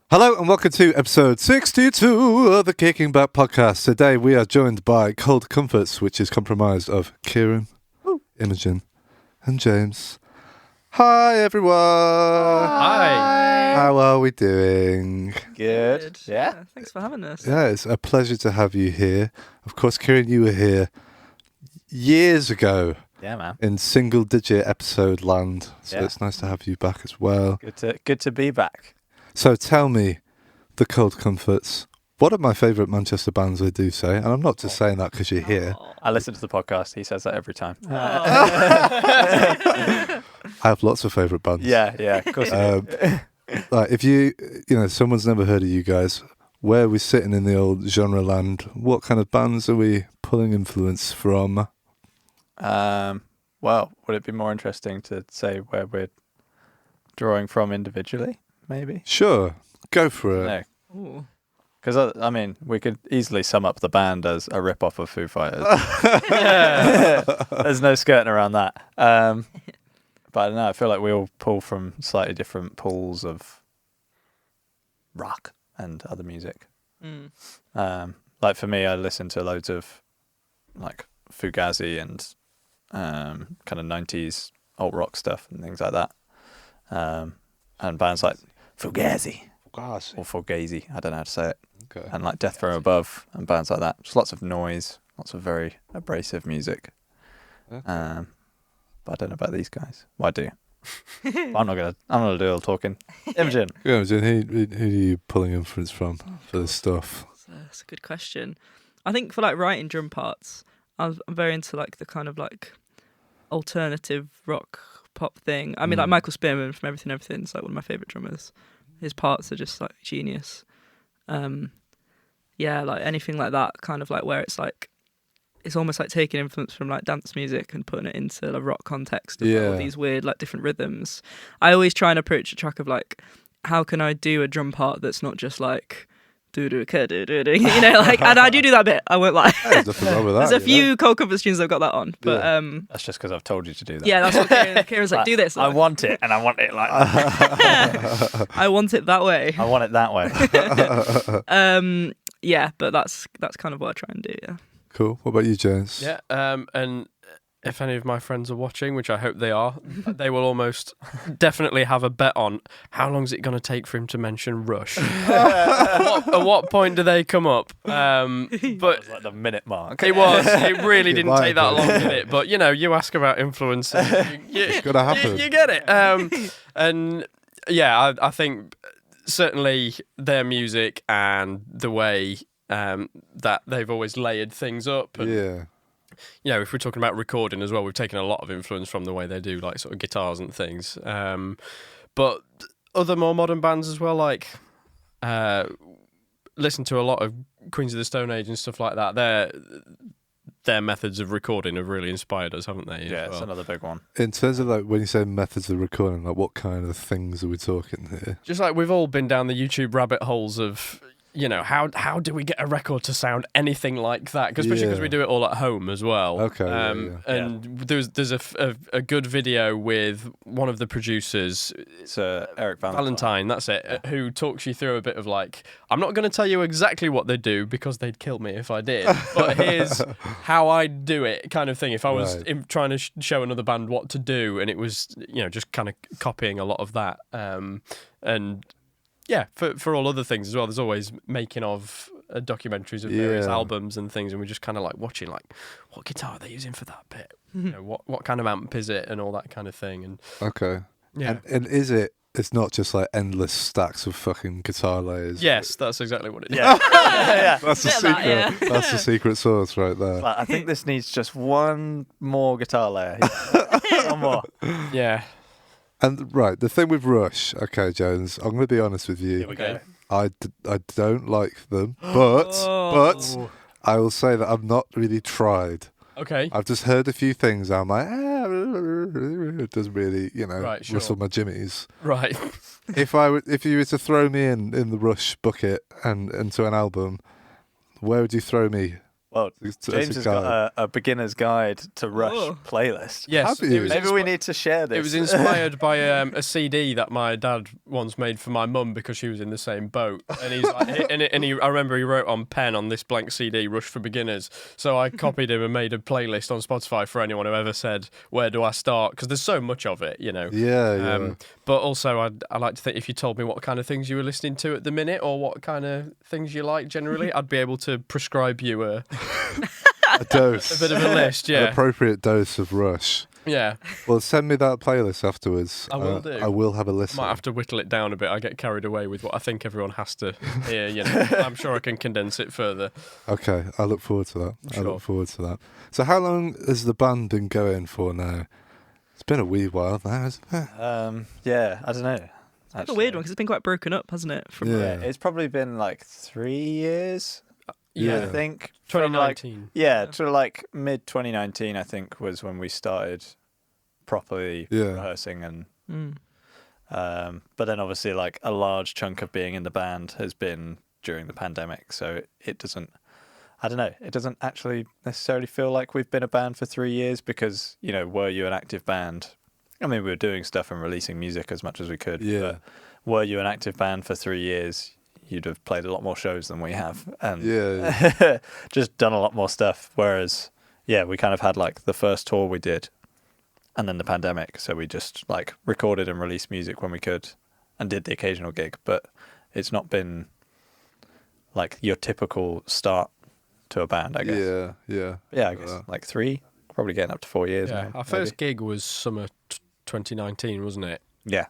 Hello and welcome to episode 62 of the Kicking Back podcast. Today we are joined by Cold Comforts, which is comprised of Kieran, Imogen, and James. Hi everyone! Hi! How are we doing? Good. Yeah? Thanks for having us. Yeah, it's a pleasure to have you here. Of course, Kieran, you were here years ago. Yeah, man. In single-digit episode land, so Yeah. It's nice to have you back as well. Good to be back. So tell me, the Cold Comforts, what are my favourite Manchester bands, I do say, and I'm not just saying that because you're here. I listen to the podcast. He says that every time. I have lots of favourite bands. Yeah, of course. Like if you know, someone's never heard of you guys, where are we sitting in the old genre land? What kind of bands are we pulling influence from? Well, would it be more interesting to say where we're drawing from individually, maybe? Sure, go for it. No. Ooh. Because, I mean, we could easily sum up the band as a rip-off of Foo Fighters. There's no skirting around that. But I don't know, I feel like we all pull from slightly different pools of rock and other music. Like for me, I listen to loads of like Fugazi and kind of 90s alt rock stuff and things like that. And bands like Fugazi. Or Fugazi, I don't know how to say it. Okay. And like Death from Above and bands like that. Just lots of noise, lots of very abrasive music. Okay. But I don't know about these guys. Well, I do. I'm not gonna do all talking. Imogen. Yeah, Imogen, who are you pulling influence from for this stuff? That's a good question. I think for like writing drum parts, I'm very into like the kind of like alternative rock pop thing. I mean, like Michael Spearman from Everything is like one of my favourite drummers. His parts are just like genius. Yeah, like anything like that, kind of like where it's like, it's almost like taking influence from like dance music and putting it into a rock context of like, all these weird like different rhythms. I always try and approach a track of like, how can I do a drum part that's not just like do do, you know, like, and I do that bit, I won't lie. There's nothing wrong with that. There's a few Cold Comfort tunes I've got that on, but That's just because I've told you to do that. yeah, that's what Kieran's like, do this. I want it, and I want it like that. I want it that way. I want it that way. Yeah, but that's kind of what I try and do. Yeah. Cool. What about you, James? Yeah, and if any of my friends are watching, which I hope they are, they will almost definitely have a bet on how long is it going to take for him to mention Rush. At what point do they come up? But It was like the minute mark. it really didn't might take that have long, did it? But you know, you ask about influence, It's gonna happen. you get it. And yeah, I think certainly their music and the way that they've always layered things up. And, Yeah. you know, if we're talking about recording as well, we've taken a lot of influence from the way they do like sort of guitars and things. But other more modern bands as well, like listen to a lot of Queens of the Stone Age and stuff like that. Their methods of recording have really inspired us, haven't they? Yeah, it's another big one. In terms of like when you say methods of recording, like what kind of things are we talking here? Just like we've all been down the YouTube rabbit holes of, you know, how do we get a record to sound anything like that? Especially because we do it all at home as well. Okay, yeah. And there's a good video with one of the producers, It's Eric Valentine, that's it, who talks you through a bit of like, I'm not going to tell you exactly what they do because they'd kill me if I did, but here's how I do it, kind of thing. If I was trying to show another band what to do, and it was, you know, just kind of copying a lot of that, and yeah, for all other things as well. There's always making of documentaries of various albums and things, and we're just kind of like watching, like, what guitar are they using for that bit? You know, what kind of amp is it, and all that kind of thing. And Okay. yeah, And is it? It's not just like endless stacks of fucking guitar layers. yes, that's exactly what it is. Yeah. That's the Bit of secret. that, yeah. That's the secret sauce right there. Like, I think this needs just one more guitar layer. One more. Yeah. And right, the thing with Rush, okay, Jones, I'm going to be honest with you. Here we go. I don't like them, but I will say that I've not really tried. Okay. I've just heard a few things. I'm like, it doesn't really, you know, Right, sure. rustle my jimmies. Right. If you were to throw me in the Rush bucket and into an album, where would you throw me? Well, James has got a beginner's guide to Rush playlist. Yes, maybe we need to share this. It was inspired by a CD that my dad once made for my mum because she was in the same boat. And he's like, I remember he wrote on pen on this blank CD, Rush for Beginners. So I copied him and made a playlist on Spotify for anyone who ever said, "Where do I start?" Because there's so much of it, you know. Yeah. But also, I like to think if you told me what kind of things you were listening to at the minute or what kind of things you like generally, I'd be able to prescribe you a dose. A bit of a list, yeah. An appropriate dose of Rush. Yeah. Well, send me that playlist afterwards. I will do. I will have a listen. Might have to whittle it down a bit. I get carried away with what I think everyone has to hear, you know. I'm sure I can condense it further. Okay, I look forward to that. Sure. I look forward to that. So how long has the band been going for now? It's been a wee while now, hasn't it? Yeah, I don't know. It's a weird one because it's been quite broken up, hasn't it? It's probably been like 3 years. Yeah. I think 2019. To like mid 2019, I think was when we started properly rehearsing and. But then obviously like a large chunk of being in the band has been during the pandemic, so it doesn't. I don't know. It doesn't actually necessarily feel like we've been a band for 3 years because, you know, were you an active band? I mean, we were doing stuff and releasing music as much as we could. Yeah. But were you an active band for 3 years? You'd have played a lot more shows than we have, and just done a lot more stuff. Whereas, we kind of had like the first tour we did, and then the pandemic. So we just like recorded and released music when we could, and did the occasional gig. But it's not been like your typical start to a band, I guess. Yeah. I guess like 3, probably getting up to 4 years. Yeah, now, our first gig was summer 2019, wasn't it? Yeah.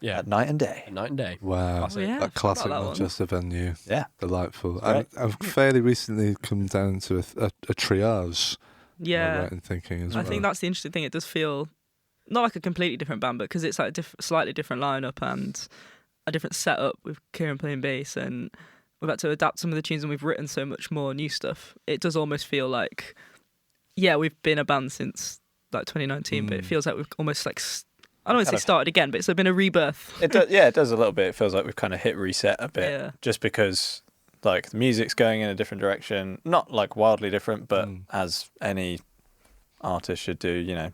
At Night and Day. At Night and Day. Wow. That classic Manchester venue. Yeah. Delightful. Right. I've fairly recently come down to a triage. Yeah. Right in thinking as I well. think that's the interesting thing. It does feel not like a completely different band, but because it's like a slightly different lineup and a different setup with Kieran playing bass, and we've had to adapt some of the tunes and we've written so much more new stuff. It does almost feel like, we've been a band since like 2019, but it feels like we've almost like, I don't want to say started again, but it's been a rebirth. It does a little bit. It feels like we've kind of hit reset a bit, just because like the music's going in a different direction, not like wildly different, but as any artist should do, you know,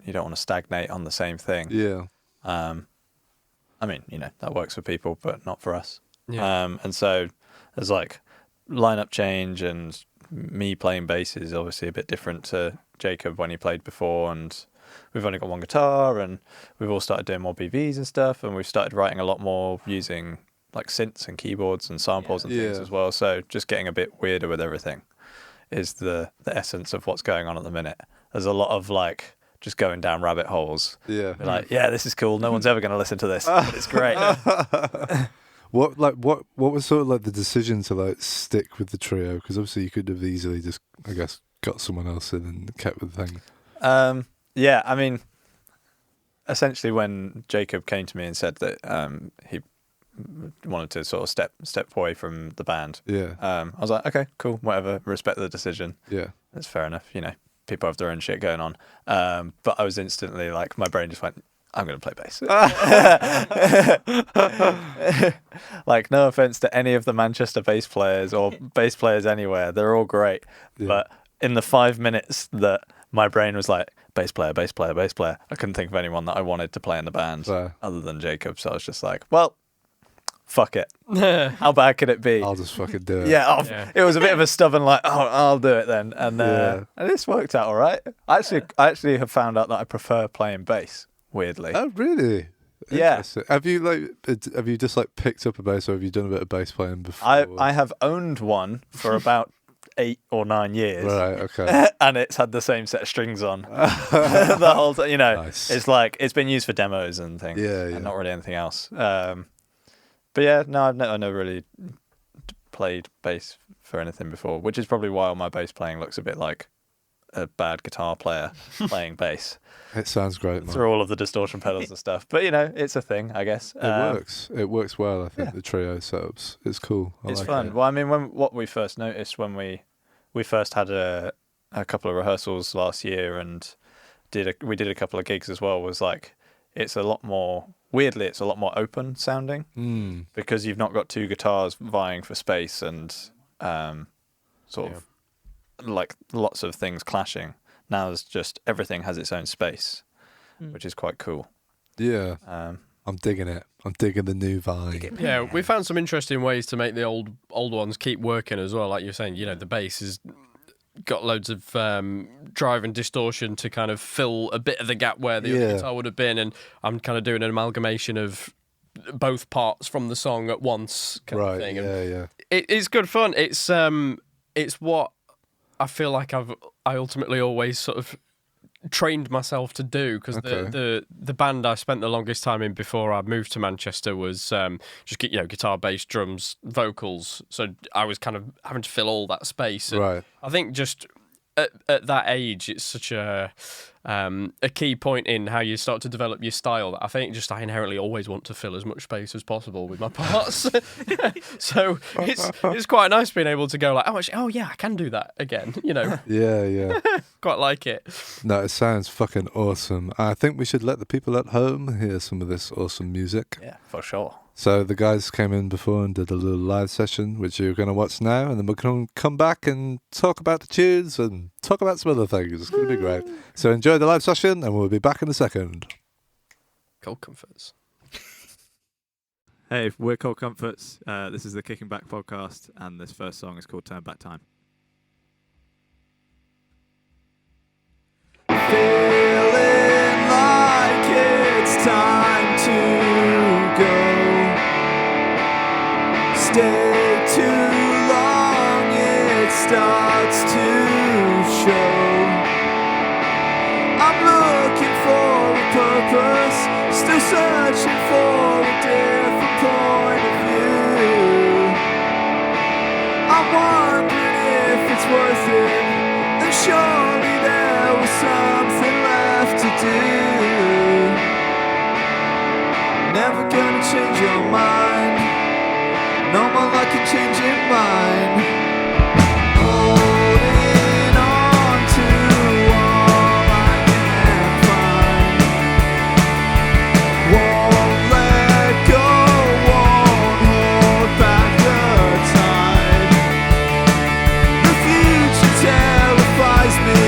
you don't want to stagnate on the same thing. Yeah. I mean, you know, that works for people, but not for us. Yeah. And so there's like lineup change, and me playing bass is obviously a bit different to Jacob when he played before, and we've only got one guitar, and we've all started doing more BVs and stuff, and we've started writing a lot more using like synths and keyboards and samples and things as well. So just getting a bit weirder with everything is the essence of what's going on at the minute. There's a lot of like just going down rabbit holes. Yeah. Be like, this is cool. No one's ever going to listen to this, but it's great. What was sort of like the decision to like stick with the trio? Because obviously you could have easily just, I guess, got someone else in and kept with the thing. I mean, essentially when Jacob came to me and said that he wanted to sort of step away from the band, I was like, okay, cool, whatever, respect the decision. Yeah, that's fair enough. You know, people have their own shit going on. But I was instantly like, my brain just went, I'm going to play bass. Like, no offense to any of the Manchester bass players or bass players anywhere, they're all great. Yeah. But in the 5 minutes that my brain was like, bass player, bass player, bass player, I couldn't think of anyone that I wanted to play in the band other than Jacob. So I was just like, well, fuck it. How bad could it be? I'll just fucking do it. It was a bit of a stubborn like, I'll do it then. And this worked out all right. I actually have found out that I prefer playing bass, weirdly. Oh, really? Yeah. Have you just like picked up a bass, or have you done a bit of bass playing before? I have owned one for about 8 or 9 years. Right, okay. And it's had the same set of strings on the whole time. You know, nice. It's like, it's been used for demos and things. And not really anything else. But yeah, no, I've never really played bass for anything before, which is probably why all my bass playing looks a bit like a bad guitar player playing bass. It sounds great, man. Through all of the distortion pedals and stuff. But, you know, it's a thing, I guess. It works. It works well, I think, the trio setups. It's cool. It's like fun. Well, I mean, what we first noticed when we first had a couple of rehearsals last year and we did a couple of gigs as well, was like, it's a lot more open sounding because you've not got two guitars vying for space and sort of like lots of things clashing. Now it's just everything has its own space, which is quite cool. Yeah. I'm digging it. I'm digging the new vibe. Yeah, we found some interesting ways to make the old ones keep working as well. Like you're saying, the bass has got loads of drive and distortion to kind of fill a bit of the gap where the other guitar would have been, and I'm kind of doing an amalgamation of both parts from the song at once kind of thing. And it's good fun. It's what I feel like I ultimately always sort of trained myself to do, because the band I spent the longest time in before I moved to Manchester was just guitar, bass, drums, vocals. So I was kind of having to fill all that space. And I think just at that age, it's such a key point in how you start to develop your style that I think just I inherently always want to fill as much space as possible with my parts. So it's quite nice being able to go like, oh yeah, I can do that again, Yeah. Quite like it. No, it sounds fucking awesome. I think we should let the people at home hear some of this awesome music. Yeah, for sure. So the guys came in before and did a little live session, which you're going to watch now, and then we're going to come back and talk about the tunes and talk about some other things. It's going to be great. So enjoy the live session, and we'll be back in a second. Cold Comforts. Hey, we're Cold Comforts. This is the Kicking Back podcast, and this first song is called Turn Back Time. Feeling like it's time to go. Stay too long, it starts to show. I'm looking for a purpose, still searching for a different point of view. I'm wondering if it's worth it, and surely there was something left to do. Never gonna change your mind, no more luck in changing mine. Holding on to all I can find, won't let go, won't hold back the tide. The future terrifies me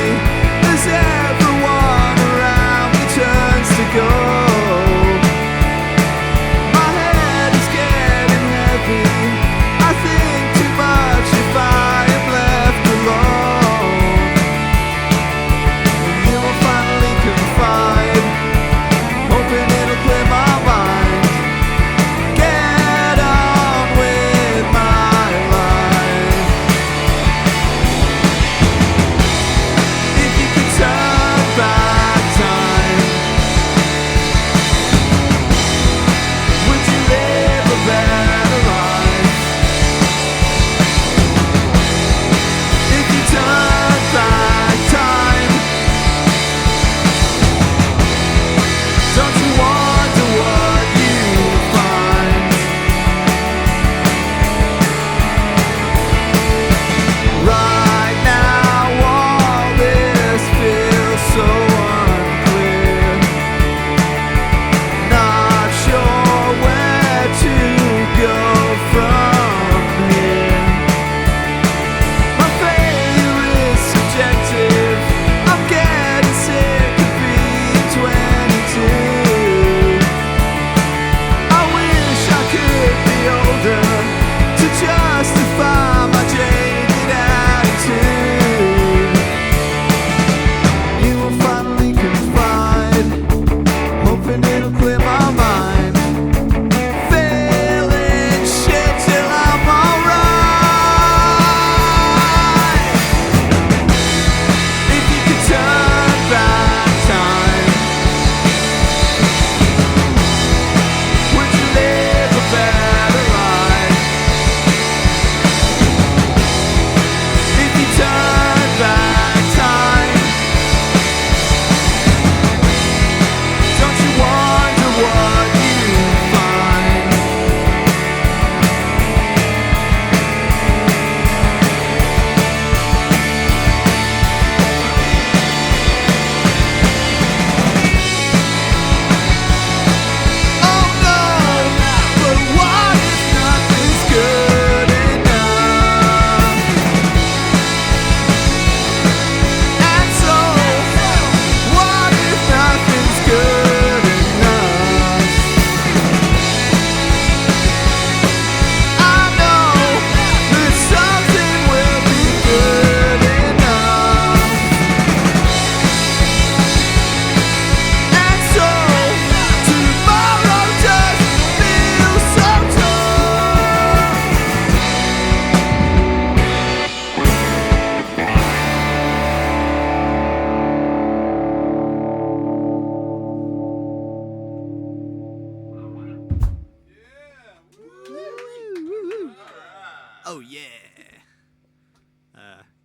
as everyone around me turns to go. I think too much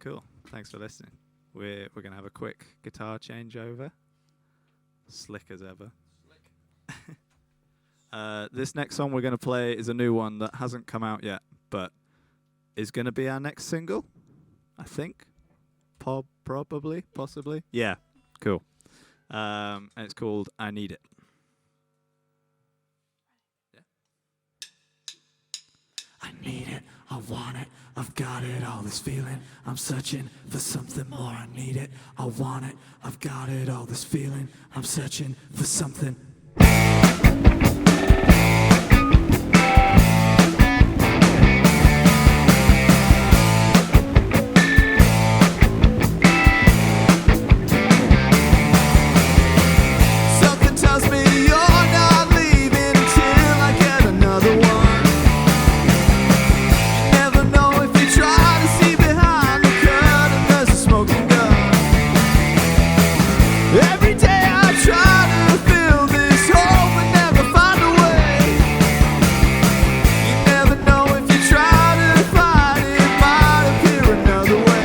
Cool. Thanks for listening. We're going to have a quick guitar changeover. Slick as ever. This next song we're going to play is a new one that hasn't come out yet, but is going to be our next single, I think. Probably, possibly. Yeah, cool. And it's called I Need It. I need it, I want it, I've got it, all this feeling. I'm searching for something more, I need it, I want it, I've got it, all this feeling. I'm searching for something. Something tells me you're not leaving until I get another one. Try to see behind the curtain, there's a smoking gun. Every day I try to fill this hole, but never find a way. You never know if you try to find it, might appear another way,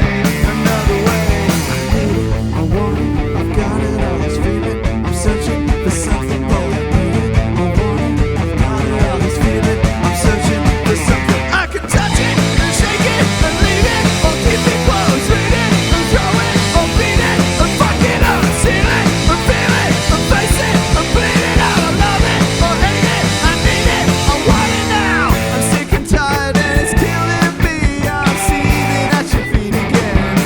another way. I need it, I want it, I've got it, all this feeling. I'm searching for something more. I need it, I want it, I've got it, all this feeling. I'm searching for something I can touch it and shake it. And leave it, or keep it close, read it, and throw it, or beat it, and fuck it up, seal it, and feel it, and face it, and bleed it out. I love it, or hate it, I need it, I want it now. I'm sick and tired and it's killing me. I'm seething at your feet again.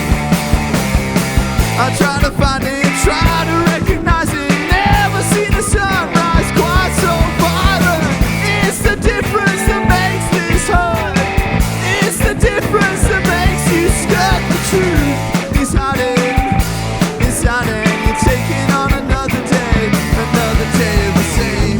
I try to find it, try to recognize it. Never seen the sunrise quite so violent. It's the difference that makes this hurt. It's the difference that makes you skirt the truth. It's hiding, you're taking on another day of the same.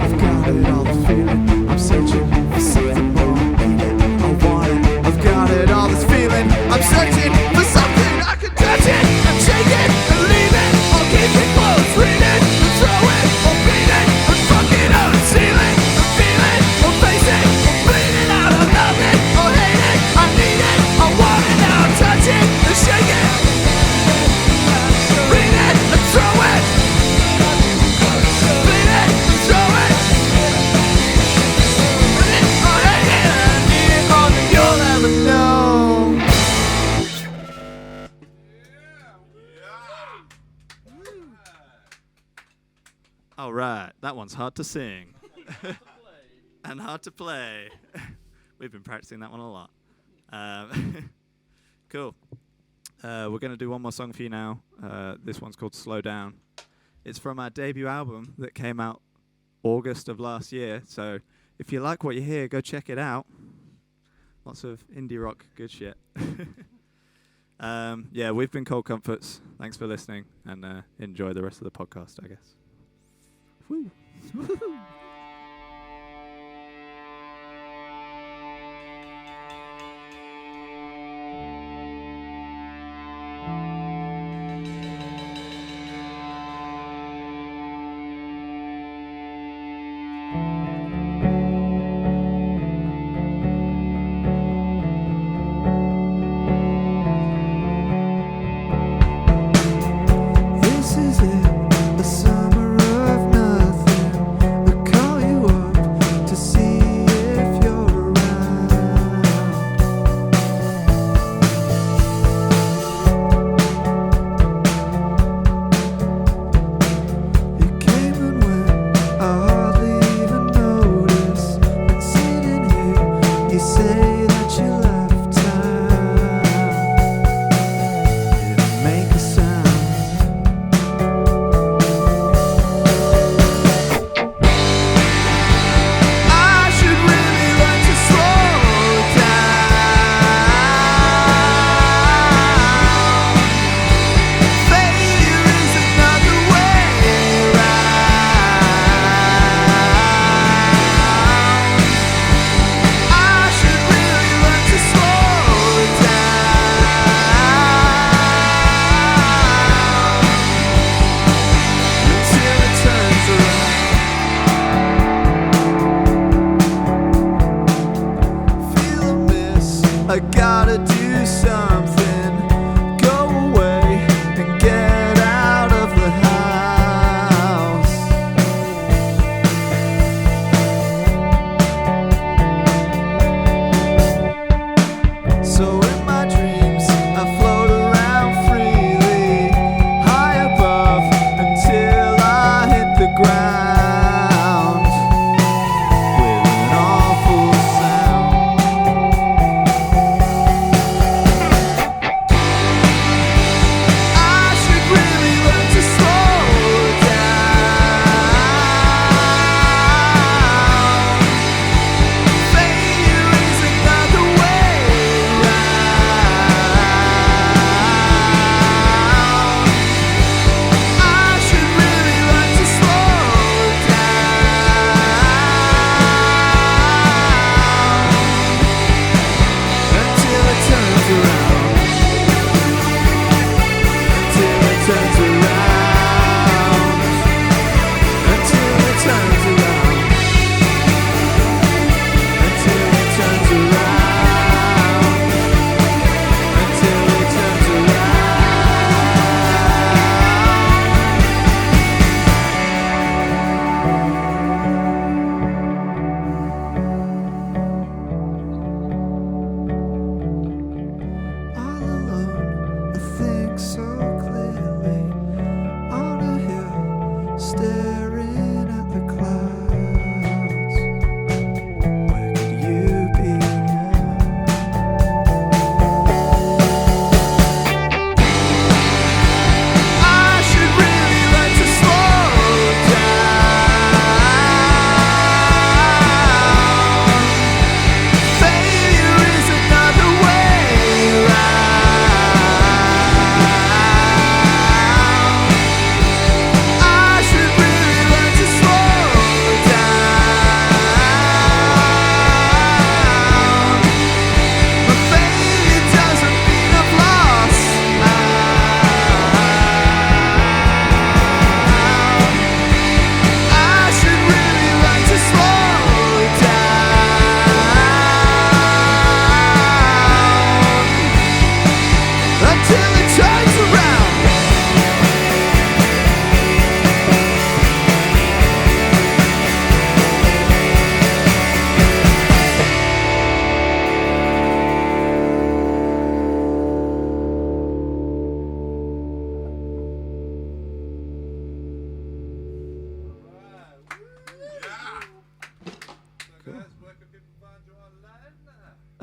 I've got it, all the feeling. I'm searching for something more. I need it, I want it. I've got it, all this feeling. I'm searching for something I can touch it and shake it and leave it, or keep it close, read it and throw it, or beat it and fuck it up, seal it and feel it, or face it, or bleed it out. I love it, or hate it, I need it, I want it now. Touch it and shake it, read it and throw it, bleed it and throw it, or hate it, I need it more than you'll ever know. All right, that one's hard to sing and hard to play. We've been practicing that one a lot. Cool. We're going to do one more song for you now. This one's called Slow Down. It's from our debut album that came out August of last year. So if you like what you hear, go check it out. Lots of indie rock, good shit. Yeah, we've been Cold Comforts. Thanks for listening, and enjoy the rest of the podcast, I guess. Woo. This is it, the summer of nothing. I call you up to see if you're around. You came and went, I hardly even noticed. Been sitting here, you say that you left town. Didn't make a sound.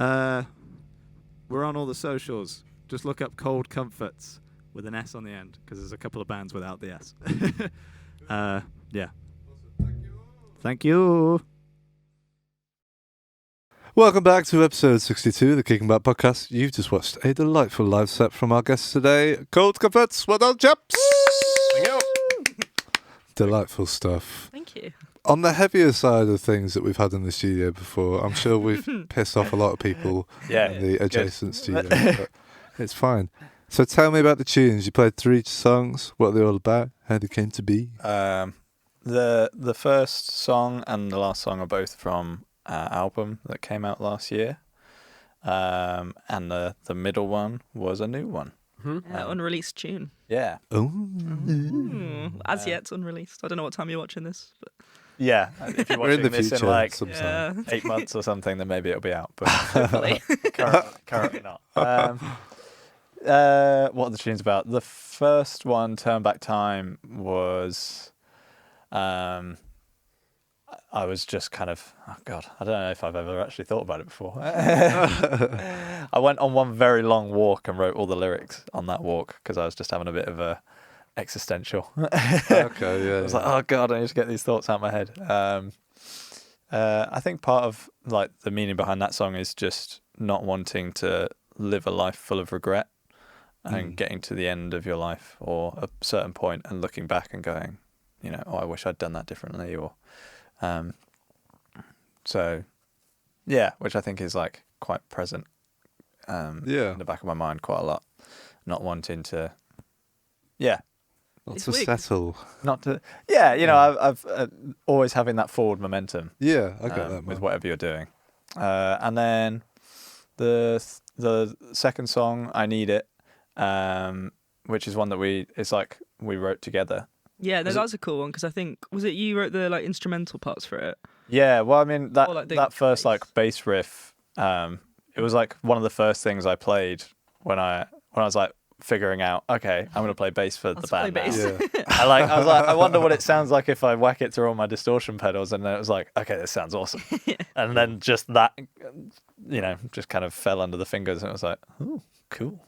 We're on all the socials. Just look up Cold Comforts with an S on the end, because there's a couple of bands without the S. Yeah. Thank you. Welcome back to episode 62 of the Kicking Back podcast. You've just watched a delightful live set from our guests today. Cold Comforts, well done, chaps! Thank you. Delightful stuff. Thank you. On the heavier side of things that we've had in the studio before, I'm sure we've pissed off a lot of people in the adjacent studio, but it's fine. So tell me about the tunes. You played 3 songs. What are they all about? How they came to be? The first song and the last song are both from our album that came out last year, and the middle one was a new one. Unreleased tune. Yeah. As yet unreleased. I don't know what time you're watching this, but Yeah, if you're We're in watching the this future in like sometime. 8 months or something, then maybe it'll be out. But hopefully. currently not. What are the tunes about? The first one, Turn Back Time, was I was just kind of, oh God, I don't know if I've ever actually thought about it before. I went on one very long walk and wrote all the lyrics on that walk because I was just having a bit of a existential. Okay, yeah. I was like, oh God, I need to get these thoughts out of my head. I think part of like the meaning behind that song is just not wanting to live a life full of regret and getting to the end of your life or a certain point and looking back and going, you know, oh, I wish I'd done that differently, or so yeah, which I think is like quite present in the back of my mind quite a lot, not wanting to not It's to weak. settle. not to you know, I've always having that forward momentum Yeah, I get that, with man. whatever you're doing, and then the second song, I Need It, which is one that we wrote together. Yeah, no, that was a cool one because I think, was it you wrote the like instrumental parts for it? Yeah, well, I mean that Or, like, the that first bass. like bass riff, it was like one of the first things I played when I was like figuring out, okay, I'm gonna play bass for the Let's play band now. bass. Yeah. I was like, I wonder what it sounds like if I whack it through all my distortion pedals, and then it was like, okay, this sounds awesome. And then just that, you know, just kind of fell under the fingers, and it was like, oh, cool.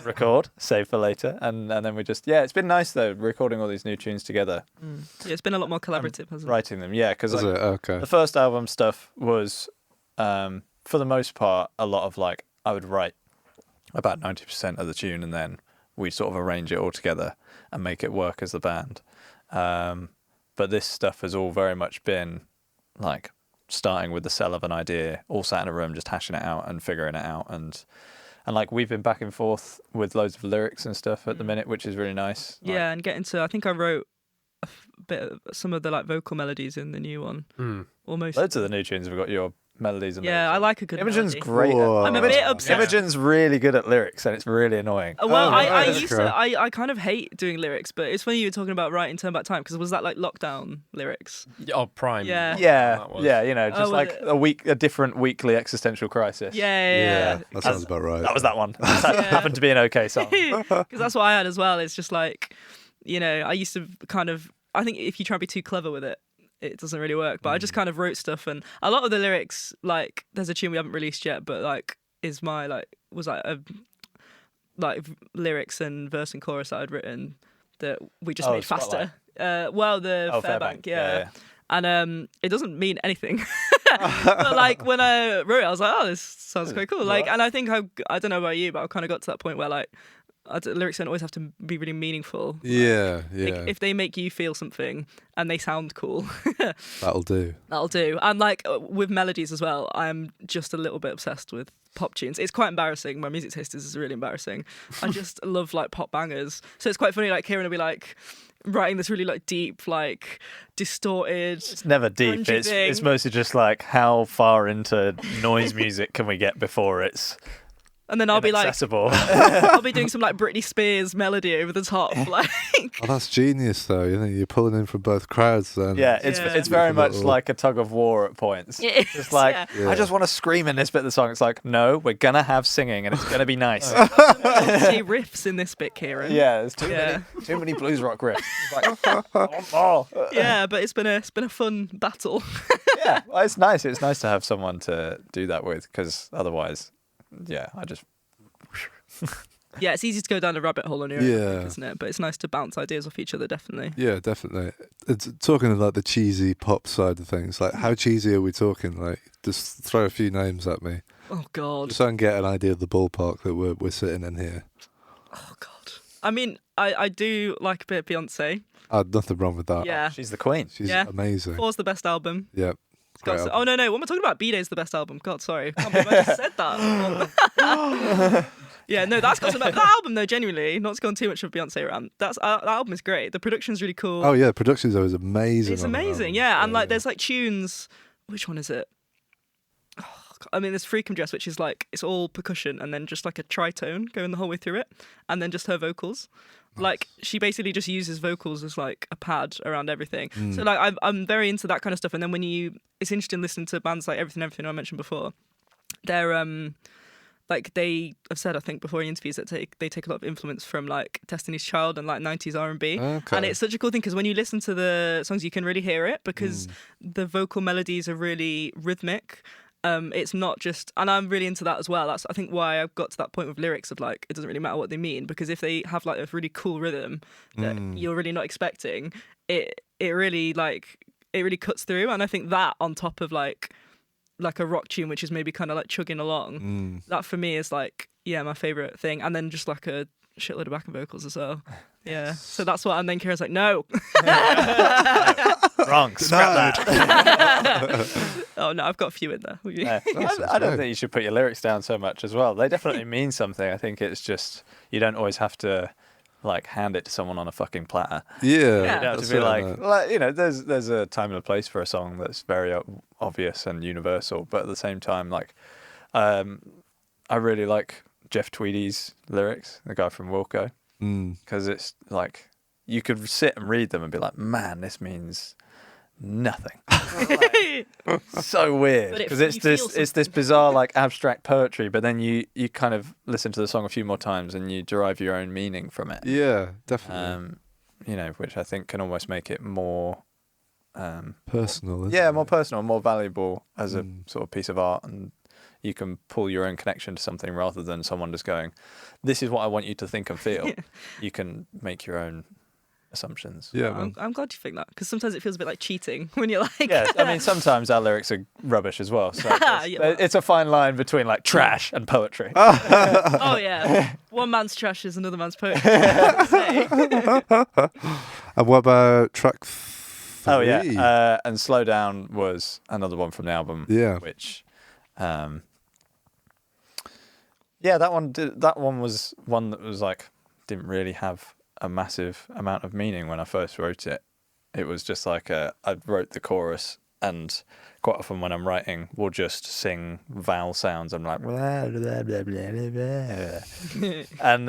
Record, save for later, and then we just it's been nice though recording all these new tunes together, Yeah, it's been a lot more collaborative, hasn't it? writing them. Yeah, because Is it? Okay. the first album stuff was, for the most part, a lot of like I would write about 90% of the tune, and then we'd sort of arrange it all together and make it work as the band. But this stuff has all very much been like starting with the cell of an idea, all sat in a room just hashing it out and figuring it out, and like we've been back and forth with loads of lyrics and stuff at the minute, which is really nice. Like, Yeah, and getting to, I think I wrote a bit of some of the like vocal melodies in the new one. Almost. loads of the new tunes have got your melodies and Yeah, I lyrics. like a good Imogen's melody. great. Whoa. I'm a bit obsessed. Imogen's really good at lyrics, and it's really annoying. Well, Oh, I that's used cool. to. I kind of hate doing lyrics, but it's funny you were talking about writing Turn Back Time because was that like lockdown lyrics? Oh, Prime. Yeah. That was. Yeah, you know, just was like it? a different weekly existential crisis. Yeah. That sounds about right. That was that one. That happened to be an okay song. Because that's what I had as well. It's just like, you know, I used to kind of. I think if you try and be too clever with it, it doesn't really work. But I just kind of wrote stuff, and a lot of the lyrics, like, there's a tune we haven't released yet, but like, is my lyrics and verse and chorus that I'd written that we just made faster. The Fairbank, yeah. And it doesn't mean anything. But like when I wrote it, I was like, oh, this sounds quite cool. Like, and I think I don't know about you, but I kind of got to that point where like lyrics don't always have to be really meaningful. Yeah, Like, yeah. if they make you feel something and they sound cool, That'll do. that'll do. And like with melodies as well, I'm just a little bit obsessed with pop tunes. It's quite embarrassing. My music taste is really embarrassing. I just love like pop bangers. So it's quite funny. Like Kieran will be like writing this really like deep, like distorted. It's never deep. grungy It's thing. mostly just like how far into noise music can we get before it's And then I'll be like, Inaccessible. I'll be doing some like Britney Spears melody over the top. Like, Oh, that's genius, though. You know, you're pulling in from both crowds. Then It's very much like a tug of war at points. It is, It's like, yeah. I just want to scream in this bit of the song. It's like, no, we're going to have singing and it's going to be nice. say riffs in this bit, Kieran. Yeah, there's too many blues rock riffs. It's like, I want more. Yeah, but it's been a fun battle. Yeah, well, it's nice. It's nice to have someone to do that with, because otherwise, I just... Yeah, it's easy to go down a rabbit hole on your own, Yeah. I think, isn't it? But it's nice to bounce ideas off each other, definitely. Yeah, definitely. It's talking about the cheesy pop side of things. Like, how cheesy are we talking? Like, just throw a few names at me, Oh God. just so I can get an idea of the ballpark that we're sitting in here. Oh God. I mean, I do like a bit of Beyonce. Nothing wrong with that. Yeah. She's the queen. She's Yeah. amazing. Four's the best album. Yeah. Great album. Oh no, what am I talking about? B-Day's the best album. God, sorry. I can't believe I just said that. Yeah, no, that's got some. That album though, genuinely, not to go on too much of Beyonce around. That album is great. The production's really cool. Oh yeah, the production's always amazing. It's on that amazing, album. yeah. And like, there's like tunes. Which one is it? Oh, God. I mean, there's Freakum Dress, which is like it's all percussion and then just like a tritone going the whole way through it, and then just her vocals. Like she basically just uses vocals as like a pad around everything. So like I'm very into that kind of stuff. And then it's interesting listening to bands like Everything I mentioned before. They're like they have said, I think before in interviews, that they take a lot of influence from like Destiny's Child and like 90s R&B. Okay. And it's such a cool thing because when you listen to the songs, you can really hear it because the vocal melodies are really rhythmic. It's not just, and I'm really into that as well. That's I think why I've got to that point with lyrics of like it doesn't really matter what they mean, because if they have like a really cool rhythm that you're really not expecting, it really cuts through. And I think that on top of like a rock tune, which is maybe kind of like chugging along, that for me is like my favorite thing. And then just like a shitload of backing vocals as well. Yeah, so that's what. And then Kira's like, no. Wrong. Scrap that. Oh no, I've got a few in there. I don't think you should put your lyrics down so much as well. They definitely mean something. I think it's just you don't always have to like hand it to someone on a fucking platter. Yeah. You don't have that's to be it, like, man. you know, there's a time and a place for a song that's very obvious and universal, but at the same time, like, I really like Jeff Tweedy's lyrics, the guy from Wilco, because it's like you could sit and read them and be like, man, this means nothing. Like, so weird because it's this bizarre like abstract poetry, but then you kind of listen to the song a few more times and you derive your own meaning from it. Yeah, definitely. You know, which I think can almost make it more Personal. Isn't it? more personal, more valuable as a sort of piece of art, and you can pull your own connection to something rather than someone just going, "This is what I want you to think and feel." You can make your own assumptions. Yeah, man. I'm glad you think that, because sometimes it feels a bit like cheating when you're like, Yeah, I mean, sometimes our lyrics are rubbish as well. So Yeah. it's a fine line between like trash and poetry. oh yeah, one man's trash is another man's poetry. And what about track 3? Oh yeah, and Slow Down was another one from the album. Yeah. Which, that one was one that was like didn't really have a massive amount of meaning when I first wrote it. It was just like I wrote the chorus, and quite often when I'm writing, we'll just sing vowel sounds. I'm like, blah, blah, blah, blah, blah.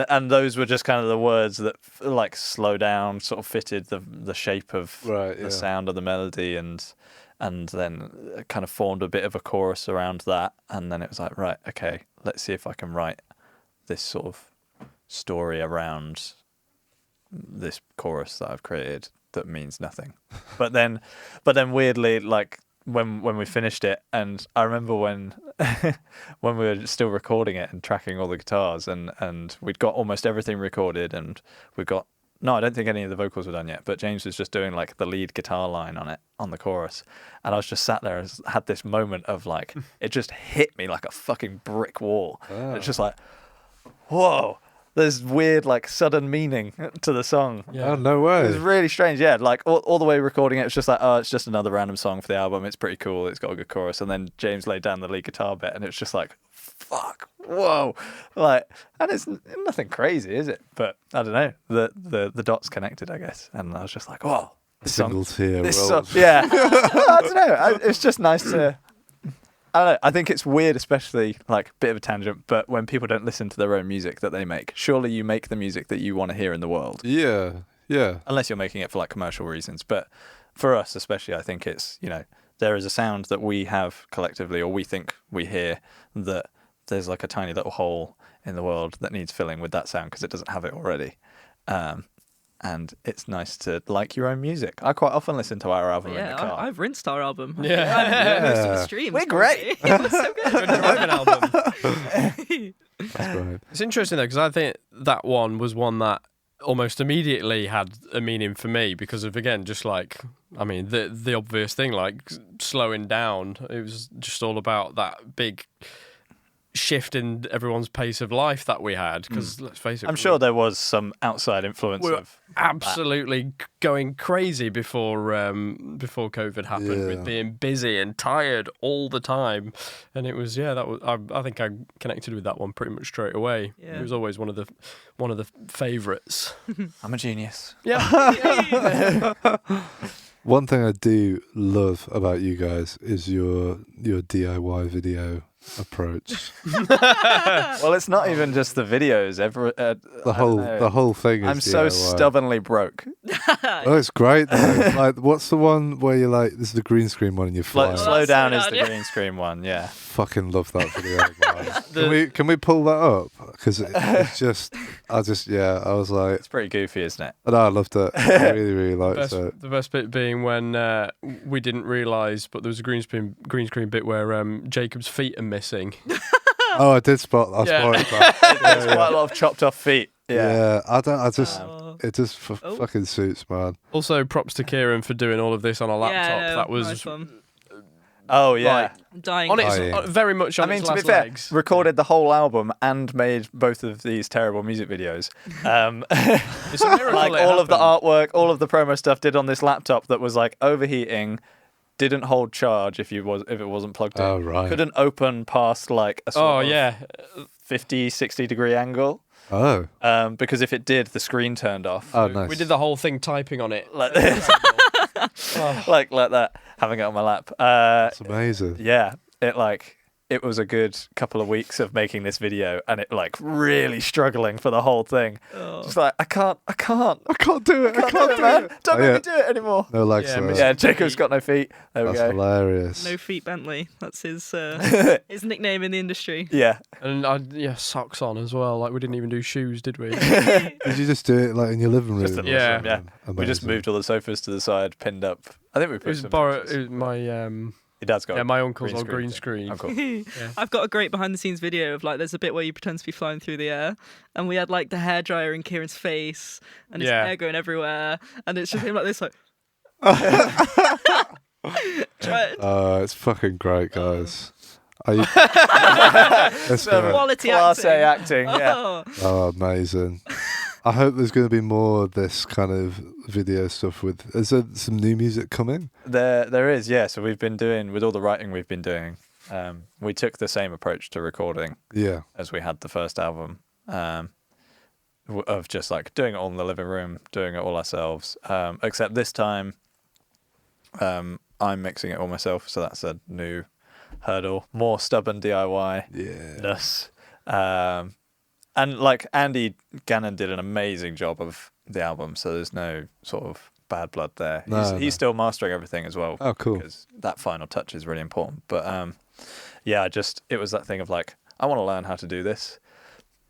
and those were just kind of the words that like slow down, sort of fitted the shape of the sound of the melody, and then kind of formed a bit of a chorus around that. And then it was like, right, okay, let's see if I can write this sort of story around this chorus that I've created that means nothing. But then weirdly, like when we finished it, and I remember when we were still recording it and tracking all the guitars, and we'd got almost everything recorded, and I don't think any of the vocals were done yet, but James was just doing like the lead guitar line on the chorus, and I was just sat there and had this moment of like, it just hit me like a fucking brick wall. Oh. It's just like, whoa, there's weird like sudden meaning to the song. Oh, no way. It was really strange, yeah. Like all the way recording it, it's just like, oh, it's just another random song for the album. It's pretty cool. It's got a good chorus, and then James laid down the lead guitar bit, and it's just like, fuck, whoa, like, and it's nothing crazy, is it? But I don't know, the dots connected, I guess, and I was just like, whoa, this Singles song, here. this rolled. song, yeah. I don't know. It's just nice to I don't know. I think it's weird, especially like bit of a tangent, but when people don't listen to their own music that they make, surely you make the music that you want to hear in the world. Yeah, yeah. Unless you're making it for like commercial reasons. But for us, especially, I think it's, there is a sound that we have collectively, or we think we hear, that there's like a tiny little hole in the world that needs filling with that sound because it doesn't have it already. And it's nice to like your own music. I quite often listen to our album in the car. I've rinsed our album. Yeah. I've most of the streams. We're great. It was so It's a driving album. That's right. It's interesting though, because I think that one was one that almost immediately had a meaning for me because of, again, just like, I mean, the obvious thing, like slowing down. It was just all about that big shift in everyone's pace of life that we had. Because let's face it, I'm sure there was some outside influence we're of absolutely going crazy before COVID happened with being busy and tired all the time, and it was that was I think I connected with that one pretty much straight away. Yeah. It was always one of the favourites. I'm a genius. Yeah. One thing I do love about you guys is your DIY video approach. Well, it's not even just the videos. The whole thing is I'm so DIY. stubbornly broke. Oh, it's great though. Like, what's the one where you're like, this is the green screen one and you fly? Slow down is Down, the yeah. green screen one. Yeah. Fucking love that video. Can we pull that up? Because it's just, I was like, It's pretty goofy, isn't it? I loved it. I really, really liked it. The best bit being when we didn't realise, but there was a green screen bit where Jacob's feet are missing. Oh, I did spot. I spotted that. There's quite a lot of chopped off feet. Yeah. It just Oh. fucking suits, man. Also, props to Kieran for doing all of this on a laptop. Yeah, no, that was nice one. Oh yeah. Like, I'm dying. on its Oh, yeah. very much on I mean, its to be last fair, legs. recorded the whole album and made both of these terrible music videos. It's a miracle. Like it all of the happened. artwork, all of the promo stuff did on this laptop that was like overheating, didn't hold charge if it wasn't plugged in. Oh, right. Couldn't open past like a sort of 50, 60 degree angle. Oh. Because if it did, the screen turned off. Oh, nice. We did the whole thing typing on it. Like this. like that, having it on my lap. That's amazing. Yeah, it was a good couple of weeks of making this video, and it like really struggling for the whole thing. Just like I can't I can't do it. I can't do it, man. Don't Oh, make yeah. me do it anymore. No legs Yeah, for Mr. it. Yeah, Jacob's got no feet. There That's we go. hilarious. No feet Bentley. That's his nickname in the industry. Yeah, And socks on as well. Like we didn't even do shoes, did we? Did you just do it like in your living room? Just in or the Yeah. something? yeah. We just Amazing. moved all the sofas to the side, pinned up. I think we It put was some. it was my Your dad's got. my uncle's old thing. green screen. Oh, cool. I've got a great behind the scenes video of like there's a bit where you pretend to be flying through the air, and we had like the hairdryer in Kieran's face and his Yeah. hair going everywhere, and it's just him like this, like. Try it. It's fucking great, guys. It's great. Quality Class A acting. acting. Yeah. Oh. Oh, amazing. I hope there's going to be more of this kind of video stuff with... Is there some new music coming? There is, yeah. So we've been doing, with all the writing we've been doing, we took the same approach to recording Yeah. as we had the first album, of just like doing it all in the living room, doing it all ourselves. Except this time, I'm mixing it all myself, so that's a new hurdle. More stubborn DIY-ness. Yeah. And like Andy Gannon did an amazing job of the album, so there's no sort of bad blood there. He's still mastering everything as well. Oh, cool. Because that final touch is really important. But yeah, it was that thing of like, I want to learn how to do this.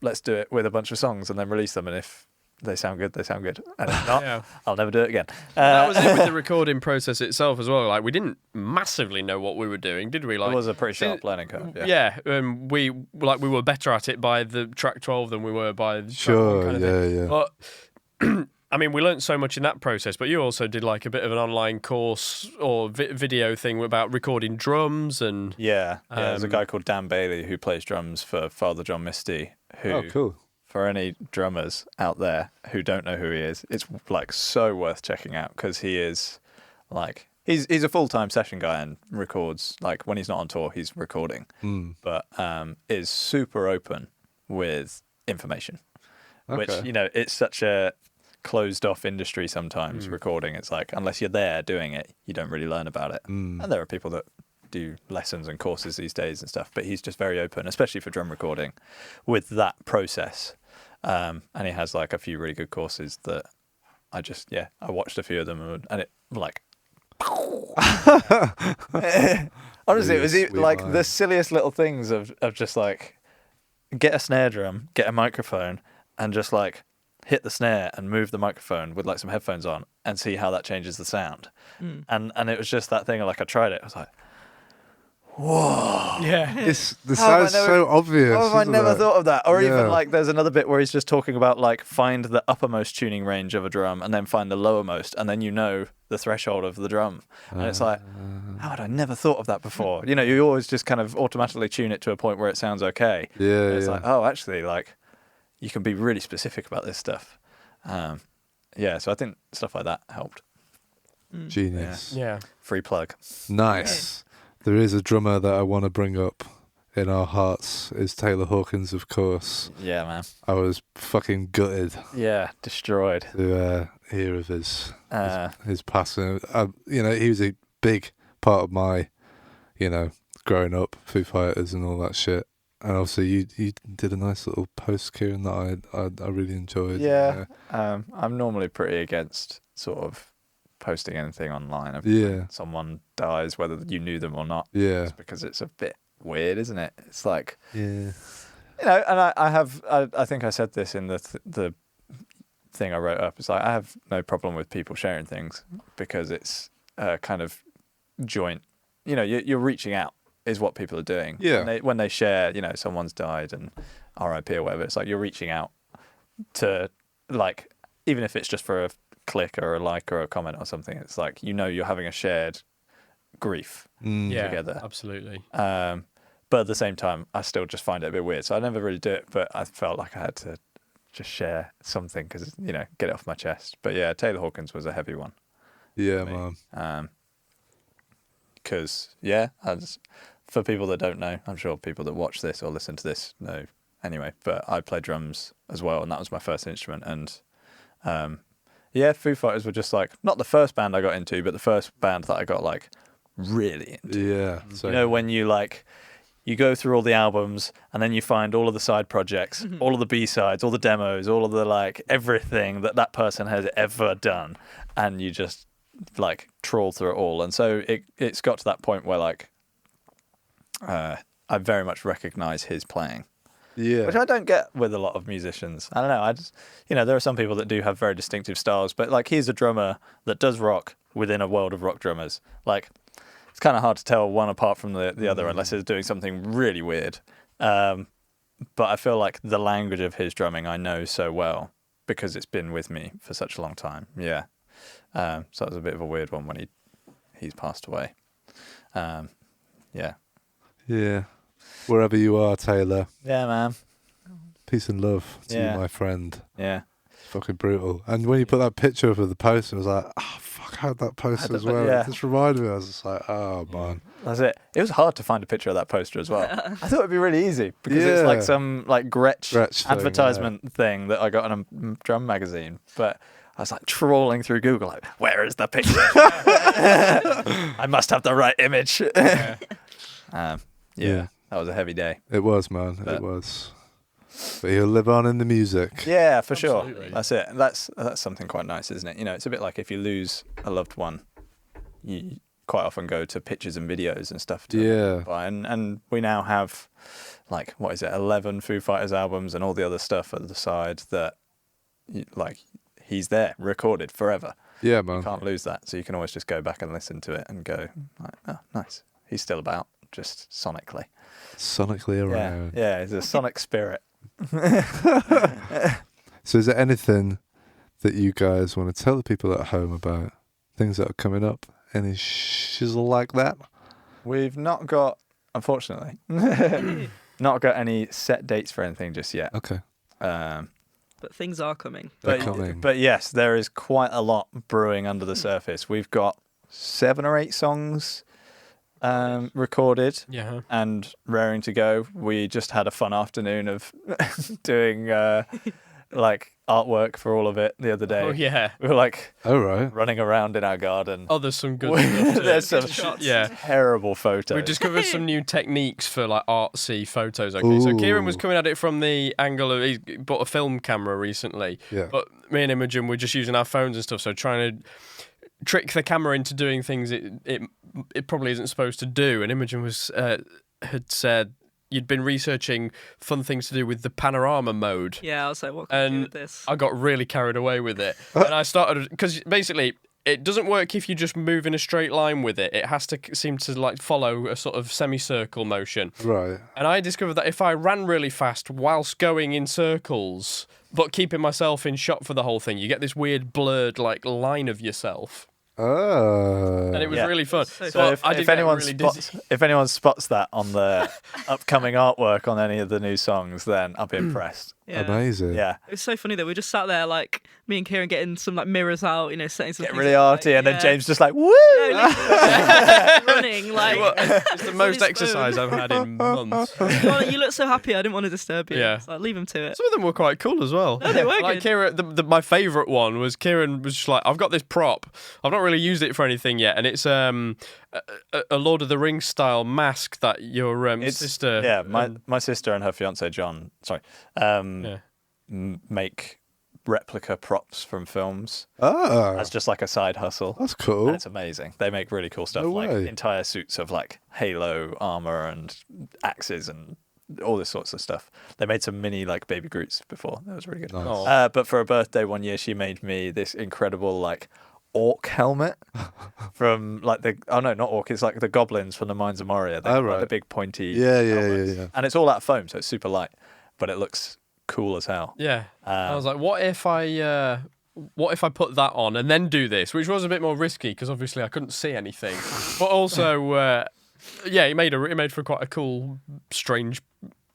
Let's do it with a bunch of songs and then release them. And if they sound good, they sound good. And if not, Yeah. I'll never do it again. That was it with the recording process itself as well. Like we didn't massively know what we were doing, did we? Like It was a pretty sharp learning curve. Yeah. yeah, we were better at it by the track 12 than we were by the track Sure, one kind of thing. yeah. But I mean, we learnt so much in that process. But you also did like a bit of an online course or video thing about recording drums and Yeah. There's a guy called Dan Bailey who plays drums for Father John Misty. Who, Oh, cool. for any drummers out there who don't know who he is, it's like so worth checking out because he is like he's a full-time session guy and records like when he's not on tour he's recording, but is super open with information, which it's such a closed off industry sometimes. Recording, it's like unless you're there doing it, you don't really learn about it, and there are people that do lessons and courses these days and stuff, but he's just very open, especially for drum recording, with that process. And he has like a few really good courses that I watched a few of them and it like. Honestly, it was like the silliest little things of just like get a snare drum, get a microphone, and just like hit the snare and move the microphone with like some headphones on and see how that changes the sound. And it was just that thing of like I tried it. I was like, whoa. Yeah. This sounds so obvious. Oh, I never thought of that. Or Yeah. even like there's another bit where he's just talking about like find the uppermost tuning range of a drum and then find the lowermost and then you know the threshold of the drum. And it's like, how had I never thought of that before? You know, you always just kind of automatically tune it to a point where it sounds okay. Yeah, And it's yeah. like, oh, actually, like you can be really specific about this stuff. So I think stuff like that helped. Genius. Yeah. Free plug. Nice. There is a drummer that I want to bring up in our hearts. Is Taylor Hawkins, of course. Yeah, man. I was fucking gutted Yeah, destroyed. to hear of his passing. He was a big part of my, growing up, Foo Fighters and all that shit. And also, you did a nice little post, Kieran, that I really enjoyed. Yeah. I'm normally pretty against sort of posting anything online of Yeah. when someone dies, whether you knew them or not. Yeah. It's because it's a bit weird, isn't it? It's like, Yeah. and I think I said this in the thing I wrote up. It's like I have no problem with people sharing things because it's kind of joint. You're reaching out is what people are doing. Yeah. When they share, someone's died and R.I.P. or whatever. It's like you're reaching out to like even if it's just for a click or a like or a comment or something. It's like you're having a shared grief together. Absolutely. But at the same time, I still just find it a bit weird. So I never really do it, but I felt like I had to just share something because, get it off my chest. But yeah, Taylor Hawkins was a heavy one. Yeah, for me. man. Because, for people that don't know, I'm sure people that watch this or listen to this know anyway, but I play drums as well, and that was my first instrument. And Foo Fighters were just like, not the first band I got into, but the first band that I got like really into. Yeah. So, When you like, you go through all the albums and then you find all of the side projects, all of the B-sides, all the demos, all of the like everything that person has ever done, and you just like trawl through it all. And so it's got to that point where like I very much recognize his playing. yeah. Which I don't get with a lot of musicians. I don't know. I just, there are some people that do have very distinctive styles, but like he's a drummer that does rock within a world of rock drummers. Like it's kind of hard to tell one apart from the other unless it's doing something really weird. But I feel like the language of his drumming I know so well because it's been with me for such a long time. Yeah. So it was a bit of a weird one when he's passed away. Yeah. Yeah. Wherever you are, Taylor, Yeah, man. peace and love to Yeah. you, my friend. Yeah. It's fucking brutal. And when you put that picture up of the poster, I was like, oh, fuck, I had that poster as well. yeah. It just reminded me. I was just like, oh, man. That's it. It was hard to find a picture of that poster as well. I thought it'd be really easy because it's like some like Gretsch thing, advertisement thing that I got in a drum magazine. But I was like trawling through Google, like, where is the picture? I must have the right image. Yeah. That was a heavy day. It was, man. But- It was. But he'll live on in the music. Yeah, for sure. Absolutely. That's it. That's something quite nice, isn't it? It's a bit like if you lose a loved one, you quite often go to pictures and videos and stuff to Yeah. buy. And we now have, like, 11 Foo Fighters albums and all the other stuff at the side that, he's there, recorded forever. Yeah, You man. can't lose that. So you can always just go back and listen to it and go, like, oh, nice. He's still about, just sonically. Sonically around. Yeah, he's a sonic spirit. So is there anything that you guys want to tell the people at home about? Things that are coming up? Any shizzle like that? We've not got, unfortunately, not got any set dates for anything just yet. Okay. But things are coming. They're coming. But yes, there is quite a lot brewing under the surface. We've got 7 or 8 songs recorded Yeah. and raring to go. We just had a fun afternoon of doing like artwork for all of it the other day. Oh yeah. We were like Oh, right. running around in our garden. Oh, there's some good stuff. too. There's some shots. terrible photos. We discovered some new techniques for like artsy photos. Okay, so Kieran was Ooh. coming at it from the angle of he bought a film camera recently, Yeah. but me and Imogen were just using our phones and stuff. So trying to trick the camera into doing things it probably isn't supposed to do. And Imogen was had said you'd been researching fun things to do with the panorama mode. Yeah, I was like, what can I do And with this? I got really carried away with it, and I started because basically. It doesn't work if you just move in a straight line with it. It has to seem to like follow a sort of semicircle motion. Right. And I discovered that if I ran really fast whilst going in circles, but keeping myself in shot for the whole thing, you get this weird blurred like line of yourself. Oh. And it was Yeah. really fun. So So I did get really dizzy. if anyone spots that on the upcoming artwork on any of the new songs, then I'll be impressed. Yeah. Amazing. Yeah. It was so funny that we just sat there, like me and Kieran getting some like mirrors out, you know, setting some Get things really up, arty, and then yeah. James just like, woo! running like. It's the most his exercise I've had in months. Well, you look so happy. I didn't want to disturb you. Yeah. So leave him to it. Some of them were quite cool as well. No, they were like good. Kieran, my favourite one was Kieran was just like, I've got this prop. I've not really used it for anything yet, and it's a Lord of the Rings style mask that your sister. Yeah, my sister and her fiance John. Sorry. Yeah. Make replica props from films Ah, as just like a side hustle. that's And cool. it's amazing. They make really cool stuff, No like way. entire suits of like Halo armor and axes and all this sorts of stuff. They made some mini like baby Groots before. That was really good. Nice. Oh. But for a birthday one year, she made me this incredible like orc helmet from like not orc. It's like the goblins from the Mines of Moria. They're Oh, like right. the big pointy. Yeah. helmets. And it's all out of foam, so it's super light, but it looks cool as hell. Yeah. I was like, what if I put that on and then do this, which was a bit more risky because obviously I couldn't see anything, but also, it made for quite a cool, strange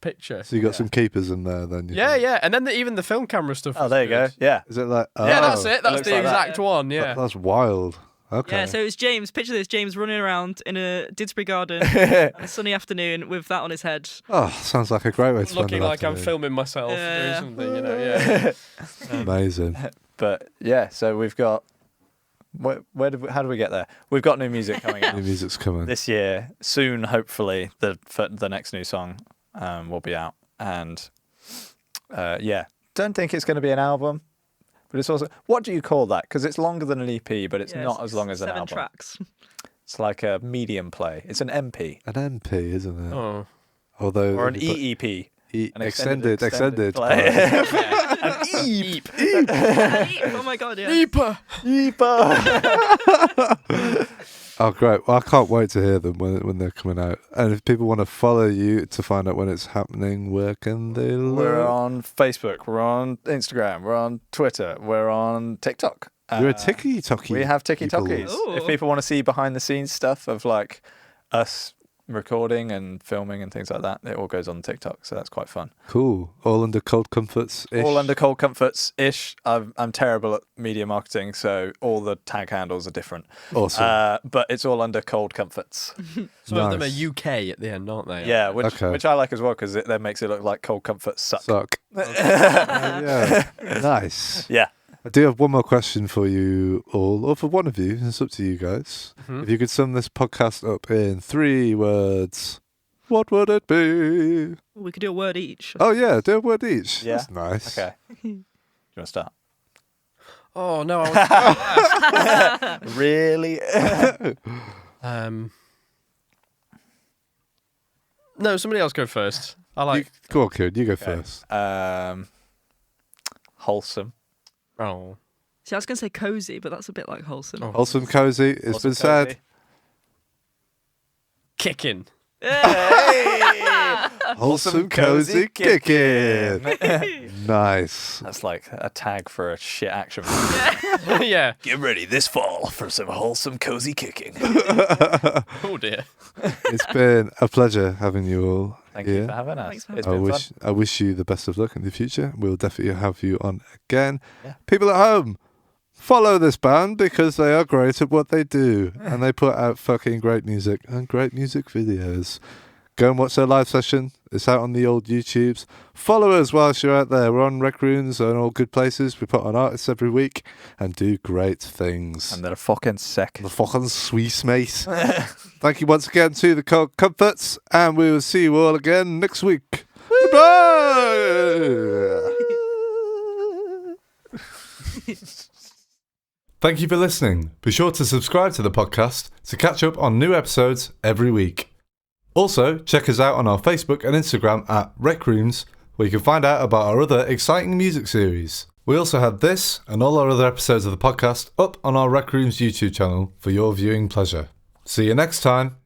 picture. So you got some keepers in there then? Yeah, and then even the film camera stuff. Oh, was there you go. good. Yeah. Is it like? Yeah, that's oh, it. That's looks the like that. exact one. Yeah. That's wild. Okay. Yeah, so it's James. Picture this: James running around in a Didsbury garden on a sunny afternoon with that on his head. Oh, sounds like a great way to spend Looking an like I'm afternoon. filming myself Yeah. doing something, you know. Yeah. Amazing. But yeah, so we've got. How do we get there? We've got new music coming out New music's coming. this year. Soon, hopefully, the next new song will be out. And don't think it's going to be an album, but it's also, what do you call that? Because it's longer than an EP, but it's Yeah, not as long as an 7 album. tracks. It's like a medium play. It's an MP An MP, isn't it? Oh. Although or an if you put EEP. An extended. play. An eep. Oh my god, yeah. Eeper. Oh, great. Well, I can't wait to hear them when they're coming out. And if people want to follow you to find out when it's happening, where can they look? We're on Facebook. We're on Instagram. We're on Twitter. We're on TikTok. You're a TikTok. We have TikTokies. Ooh. If people want to see behind the scenes stuff of like us recording and filming and things like that, it all goes on TikTok. So that's quite fun. Cool. All under Cold Comforts. All under Cold Comforts ish. I'm terrible at media marketing, so all the tag handles are different. Awesome. But it's all under Cold Comforts. Some of them Nice. are UK at the end, aren't they? Yeah, Okay. which I like as well because it then makes it look like Cold Comforts suck. Suck. Yeah. Nice. Yeah. I do have one more question for you all, or for one of you. It's up to you guys. Mm-hmm. If you could sum this podcast up in 3 words, what would it be? We could do a word each. Oh, yeah, do a word each. Yeah. That's nice. Okay. Do you want to start? Oh no, I was Really? No, somebody else go first. I like. Go on, Kieran, you go first. Wholesome. Oh. See, I was going to say cozy, but that's a bit like wholesome. Oh. Wholesome, cozy. It's Wholesome, been said. cozy. Kicking. Wholesome, cozy, kicking. Nice. That's like a tag for a shit action movie. Yeah. Get ready this fall for some wholesome, cozy kicking. Oh dear. It's been a pleasure having you all Thank here. you for having us. Thanks for It's I been fun. wish you the best of luck in the future. We'll definitely have you on again. Yeah. People at home, follow this band because they are great at what they do and they put out fucking great music and great music videos. Go and watch their live session. It's out on the old YouTubes. Follow us whilst you're out there. We're on RecRooms and all good places. We put on artists every week and do great things. And they're fucking sick. The fucking sweet mate. Thank you once again to the Cold Comforts, and we will see you all again next week. Goodbye. Thank you for listening. Be sure to subscribe to the podcast to catch up on new episodes every week. Also, check us out on our Facebook and Instagram at RecRooms, where you can find out about our other exciting music series. We also have this and all our other episodes of the podcast up on our RecRooms YouTube channel for your viewing pleasure. See you next time.